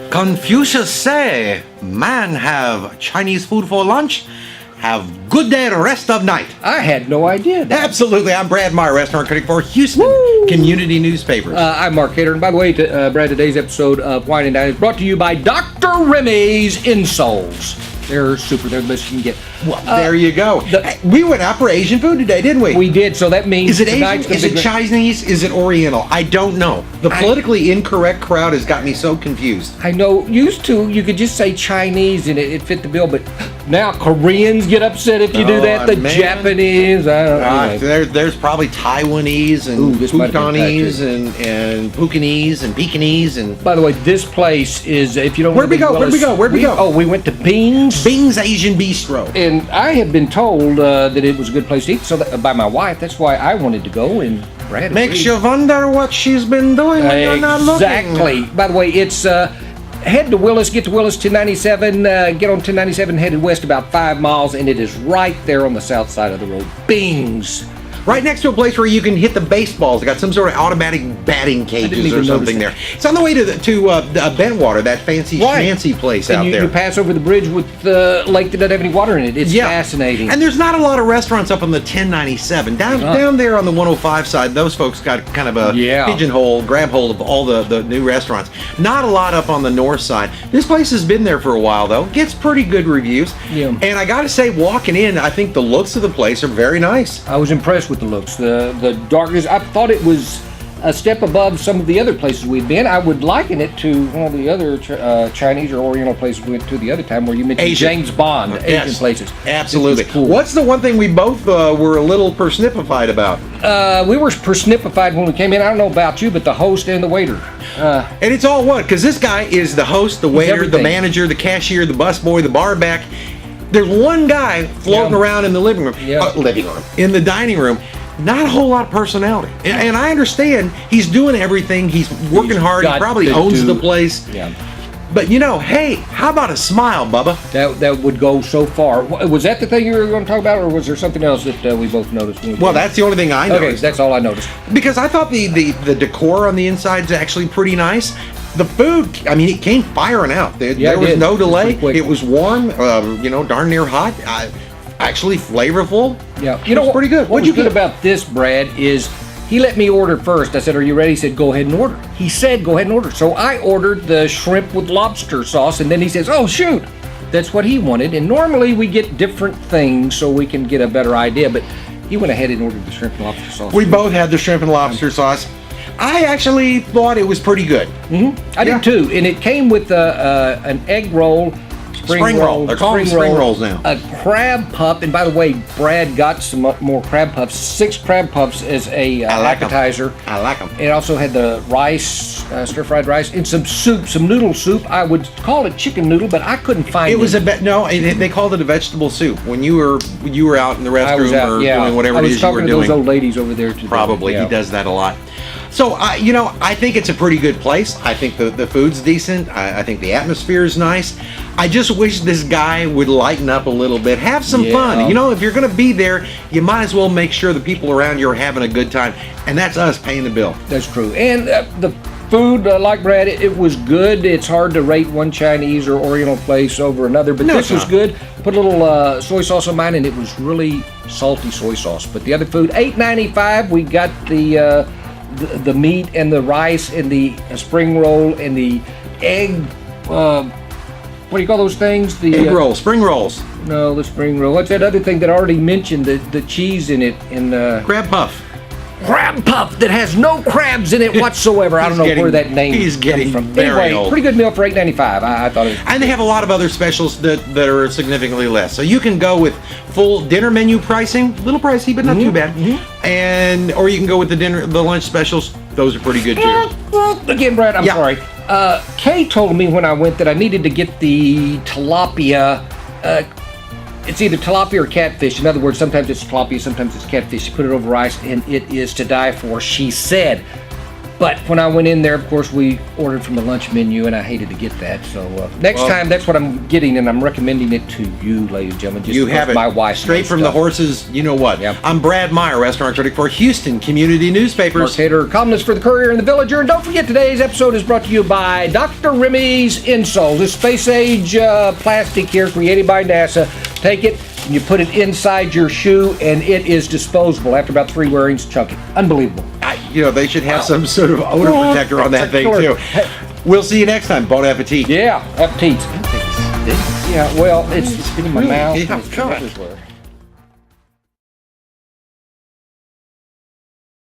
Confucius say, man have Chinese food for lunch, have good day rest of night. I had no idea that. Absolutely. I'm Brad Meyer, restaurant critic for Houston Community Newspapers. I'm Mark Hayter, and by the way, Brad, today's episode of Wine and Dine is brought to you by Dr. Remy's Insoles. They're super. They're the best you can get. Well, there you go. We went out for Asian food today, didn't we? We did, so that means... Is it Asian? Is it Chinese? Is it Oriental? I don't know. The politically incorrect crowd has got me so confused. I know. Used to, you could just say Chinese and it fit the bill, but now Koreans get upset if you do that. The Japanese, I don't know. There's probably Taiwanese and Bhutanese and Pucanese and Pekinese and... By the way, this place is, if you don't... Where'd we go? Oh, we went to Bing's. Bing's Asian Bistro. And I had been told that it was a good place to eat, so by my wife. That's why I wanted to go, and Brad makes you wonder what she's been doing when you're not looking. Exactly. By the way, it's head to Willis, get to Willis 1097, get on 1097, headed west about 5 miles, and it is right there on the south side of the road. Bing's. Right next to a place where you can hit the baseballs. They got some sort of automatic batting cages or something there. It's on the way to Bentwater, that fancy place out there. You pass over the bridge with the lake that doesn't have any water in it. It's fascinating. And there's not a lot of restaurants up on the 1097. Down there on the 105 side, those folks got kind of a grab hold of all the new restaurants. Not a lot up on the north side. This place has been there for a while, though. Gets pretty good reviews. Yeah. And I got to say, walking in, I think the looks of the place are very nice. I was impressed with the looks, the darkness. I thought it was a step above some of the other places we've been. I would liken it to one of the other Chinese or Oriental places we went to the other time, where you mentioned James Bond, Asian places. Absolutely. Cool. What's the one thing we both were a little persnipified about? We were persnipified when we came in. I don't know about you, but the host and the waiter. And it's all one, because this guy is the host, the waiter, the manager, the cashier, the busboy, the barback. There's one guy floating around in the living room, in the dining room. Not a whole lot of personality. And I understand he's doing everything. He's working hard. He probably owns the place. Yeah. But, hey, how about a smile, Bubba? That would go so far. Was that the thing you were going to talk about, or was there something else that we both noticed? Well, that's the only thing I noticed. Okay, that's all I noticed. Because I thought the decor on the inside is actually pretty nice. The food, it came firing out. There was no delay. It was warm, darn near hot. Actually flavorful. Yeah. It was pretty good. What's good about this, Brad, is he let me order first. I said, "Are you ready?" He said, "Go ahead and order." He said, "Go ahead and order." So I ordered the shrimp with lobster sauce, and then he says, "Oh, shoot." That's what he wanted. And normally we get different things so we can get a better idea, but he went ahead and ordered the shrimp and lobster sauce. We both had the shrimp and lobster sauce. I actually thought it was pretty good. Mm-hmm. I did too. And it came with an egg roll, spring roll. They're calling them spring rolls now. A crab puff. And by the way, Brad got some more crab puffs. 6 crab puffs as a appetizer. I like them. It also had the rice, stir-fried rice, and some soup, some noodle soup. I would call it chicken noodle, but I couldn't find it. It was they called it a vegetable soup. When you were out in the restroom doing whatever it is you were doing. I was talking to those old ladies over there today. Probably. He does that a lot. So, I think it's a pretty good place. I think the food's decent. I think the atmosphere is nice. I just wish this guy would lighten up a little bit. Have some fun. If you're going to be there, you might as well make sure the people around you are having a good time. And that's us paying the bill. That's true. And the food, like Brad, it was good. It's hard to rate one Chinese or Oriental place over another, but this was good. Put a little soy sauce on mine, and it was really salty soy sauce. But the other food, $8.95. We got the meat and the rice and the spring roll and the egg, what do you call those things? The egg roll, spring rolls. No, the spring roll. What's that other thing that I already mentioned? The cheese in it and crab puff. Crab puff that has no crabs in it whatsoever. I don't know where that name is getting from. Very old. Pretty good meal for $8.95. I thought it was. And they have a lot of other specials that are significantly less. So you can go with full dinner menu pricing, a little pricey, but not too bad. Mm-hmm. Or you can go with the lunch specials. Those are pretty good too. Again, Brad, I'm sorry. Kay told me when I went that I needed to get the tilapia. It's either tilapia or catfish. In other words, sometimes it's tilapia, sometimes it's catfish. You put it over rice, and it is to die for, she said. But when I went in there, of course, we ordered from the lunch menu, and I hated to get that. So next time, that's what I'm getting, and I'm recommending it to you, ladies and gentlemen. Just you have it my wife straight from the horses. You know what? Yep. I'm Brad Meyer, restaurant critic for Houston Community Newspapers. Mark Hayter, columnist for the Courier and the Villager. And don't forget, today's episode is brought to you by Dr. Remy's Insoles. This space-age plastic here, created by NASA. Take it, and you put it inside your shoe, and it is disposable. After about 3 wearings, chunk it. Unbelievable. They should have some sort of odor protector on that thing, too. We'll see you next time. Bon appetit. Yeah, appetit. Yeah, well, it's in my mouth. Yeah, and it's God. everywhere.